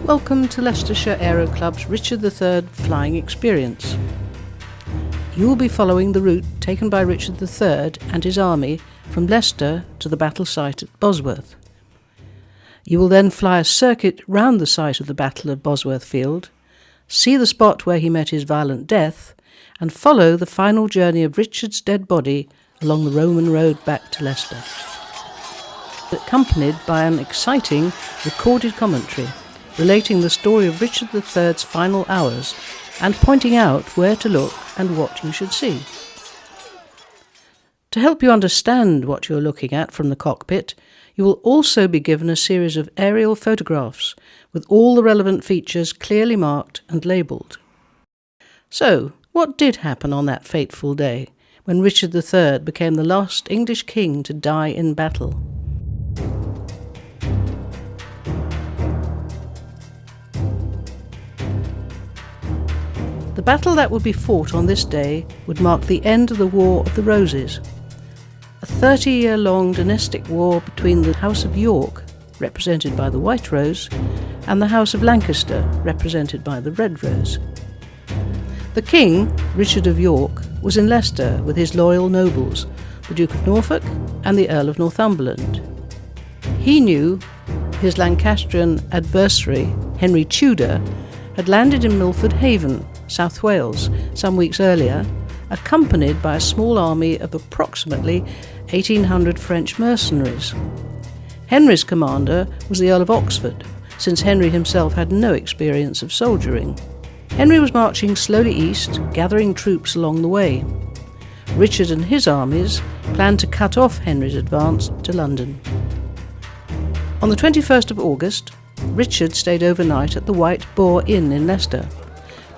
Welcome to Leicestershire Aero Club's Richard III flying experience. You will be following the route taken by Richard III and his army from Leicester to the battle site at Bosworth. You will then fly a circuit round the site of the Battle of Bosworth Field, see the spot where he met his violent death, and follow the final journey of Richard's dead body along the Roman road back to Leicester, accompanied by an exciting recorded commentary relating the story of Richard III's final hours and pointing out where to look and what you should see. To help you understand what you're looking at from the cockpit, you will also be given a series of aerial photographs with all the relevant features clearly marked and labelled. So, what did happen on that fateful day when Richard III became the last English king to die in battle? The battle that would be fought on this day would mark the end of the War of the Roses, a 30-year-long dynastic war between the House of York, represented by the White Rose, and the House of Lancaster, represented by the Red Rose. The King, Richard of York, was in Leicester with his loyal nobles, the Duke of Norfolk and the Earl of Northumberland. He knew his Lancastrian adversary, Henry Tudor, had landed in Milford Haven, South Wales, some weeks earlier, accompanied by a small army of approximately 1,800 French mercenaries. Henry's commander was the Earl of Oxford, since Henry himself had no experience of soldiering. Henry was marching slowly east, gathering troops along the way. Richard and his armies planned to cut off Henry's advance to London. On the 21st of August, Richard stayed overnight at the Blue Boar Inn in Leicester,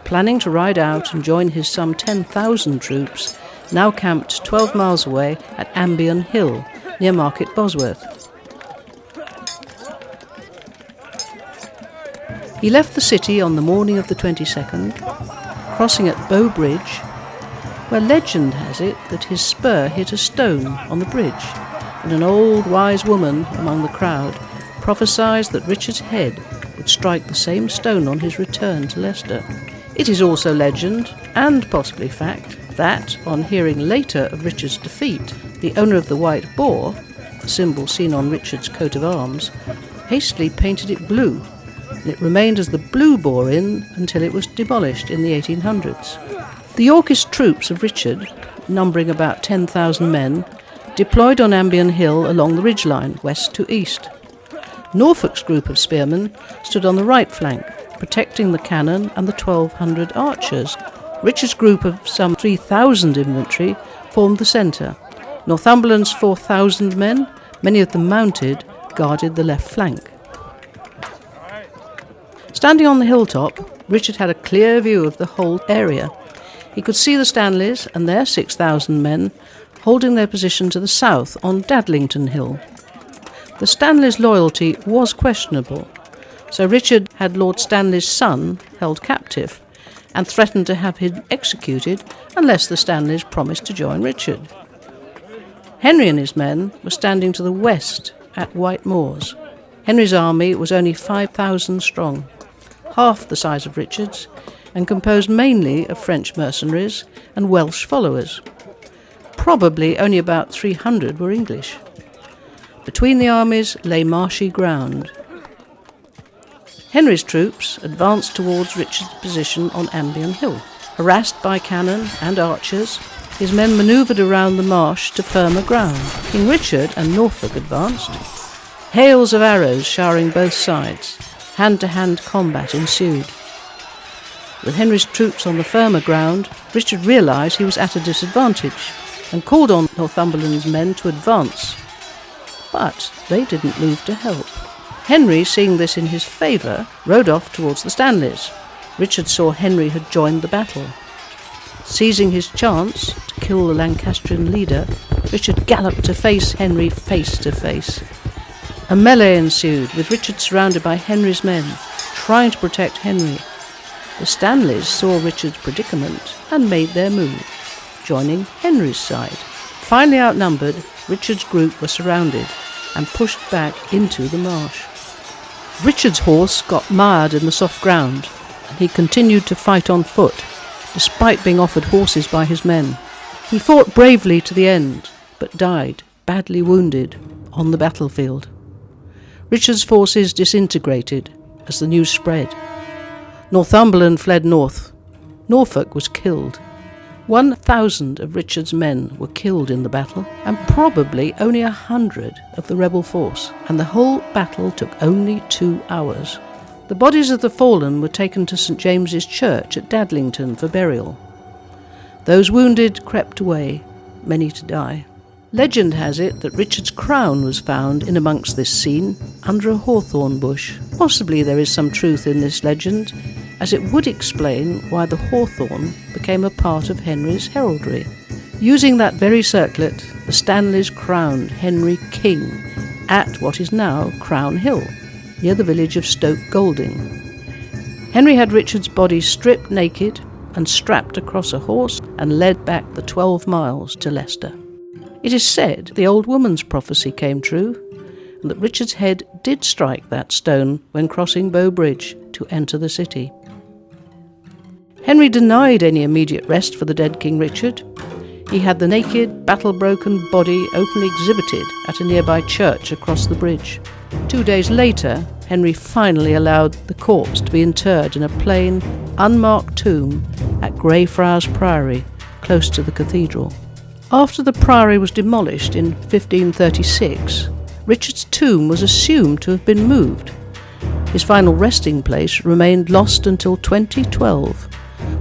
planning to ride out and join his some 10,000 troops, now camped 12 miles away at Ambion Hill, near Market Bosworth. He left the city on the morning of the 22nd, crossing at Bow Bridge, where legend has it that his spur hit a stone on the bridge, and an old wise woman among the crowd prophesied that Richard's head would strike the same stone on his return to Leicester. It is also legend, and possibly fact, that, on hearing later of Richard's defeat, the owner of the White Boar, a symbol seen on Richard's coat of arms, hastily painted it blue, and it remained as the Blue Boar Inn until it was demolished in the 1800s. The Yorkist troops of Richard, numbering about 10,000 men, deployed on Ambion Hill along the ridgeline, west to east. Norfolk's group of spearmen stood on the right flank, protecting the cannon and the 1,200 archers. Richard's group of some 3,000 infantry formed the centre. Northumberland's 4,000 men, many of them mounted, guarded the left flank. Standing on the hilltop, Richard had a clear view of the whole area. He could see the Stanleys and their 6,000 men holding their position to the south on Dadlington Hill. The Stanleys' loyalty was questionable, so Richard had Lord Stanley's son held captive and threatened to have him executed unless the Stanleys promised to join Richard. Henry and his men were standing to the west at White Moors. Henry's army was only 5,000 strong, half the size of Richard's, and composed mainly of French mercenaries and Welsh followers. Probably only about 300 were English. Between the armies lay marshy ground. Henry's troops advanced towards Richard's position on Ambion Hill. Harassed by cannon and archers, his men manoeuvred around the marsh to firmer ground. King Richard and Norfolk advanced. Hails of arrows showering both sides. Hand-to-hand combat ensued. With Henry's troops on the firmer ground, Richard realised he was at a disadvantage and called on Northumberland's men to advance. But they didn't move to help. Henry, seeing this in his favour, rode off towards the Stanleys. Richard saw Henry had joined the battle. Seizing his chance to kill the Lancastrian leader, Richard galloped to face Henry face to face. A melee ensued, with Richard surrounded by Henry's men, trying to protect Henry. The Stanleys saw Richard's predicament and made their move, joining Henry's side. Finally outnumbered, Richard's group were surrounded and pushed back into the marsh. Richard's horse got mired in the soft ground, and he continued to fight on foot, despite being offered horses by his men. He fought bravely to the end, but died, badly wounded, on the battlefield. Richard's forces disintegrated as the news spread. Northumberland fled north. Norfolk was killed. 1,000 of Richard's men were killed in the battle, and probably only 100 of the rebel force, and the whole battle took only 2 hours. The bodies of the fallen were taken to St James's Church at Dadlington for burial. Those wounded crept away, many to die. Legend has it that Richard's crown was found in amongst this scene, under a hawthorn bush. Possibly there is some truth in this legend, as it would explain why the hawthorn became a part of Henry's heraldry. Using that very circlet, the Stanleys crowned Henry King at what is now Crown Hill, near the village of Stoke Golding. Henry had Richard's body stripped naked and strapped across a horse and led back the 12 miles to Leicester. It is said the old woman's prophecy came true, and that Richard's head did strike that stone when crossing Bow Bridge to enter the city. Henry denied any immediate rest for the dead King Richard. He had the naked, battle-broken body openly exhibited at a nearby church across the bridge. 2 days later, Henry finally allowed the corpse to be interred in a plain, unmarked tomb at Greyfriars Priory, close to the cathedral. After the priory was demolished in 1536, Richard's tomb was assumed to have been moved. His final resting place remained lost until 2012,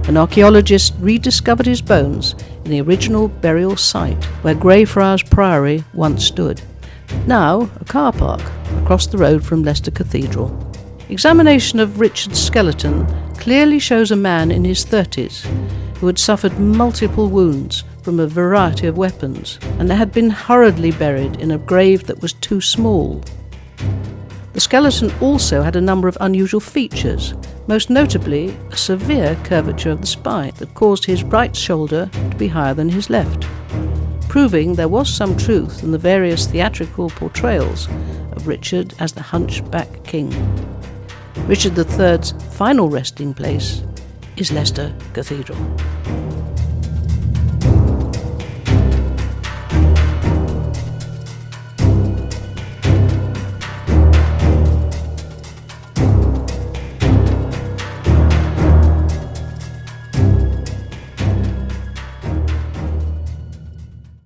when archaeologists rediscovered his bones in the original burial site where Greyfriars Priory once stood, now a car park across the road from Leicester Cathedral. Examination of Richard's skeleton clearly shows a man in his 30s who had suffered multiple wounds from a variety of weapons and had been hurriedly buried in a grave that was too small. The skeleton also had a number of unusual features, most notably a severe curvature of the spine that caused his right shoulder to be higher than his left, proving there was some truth in the various theatrical portrayals of Richard as the hunchback king. Richard III's final resting place is Leicester Cathedral.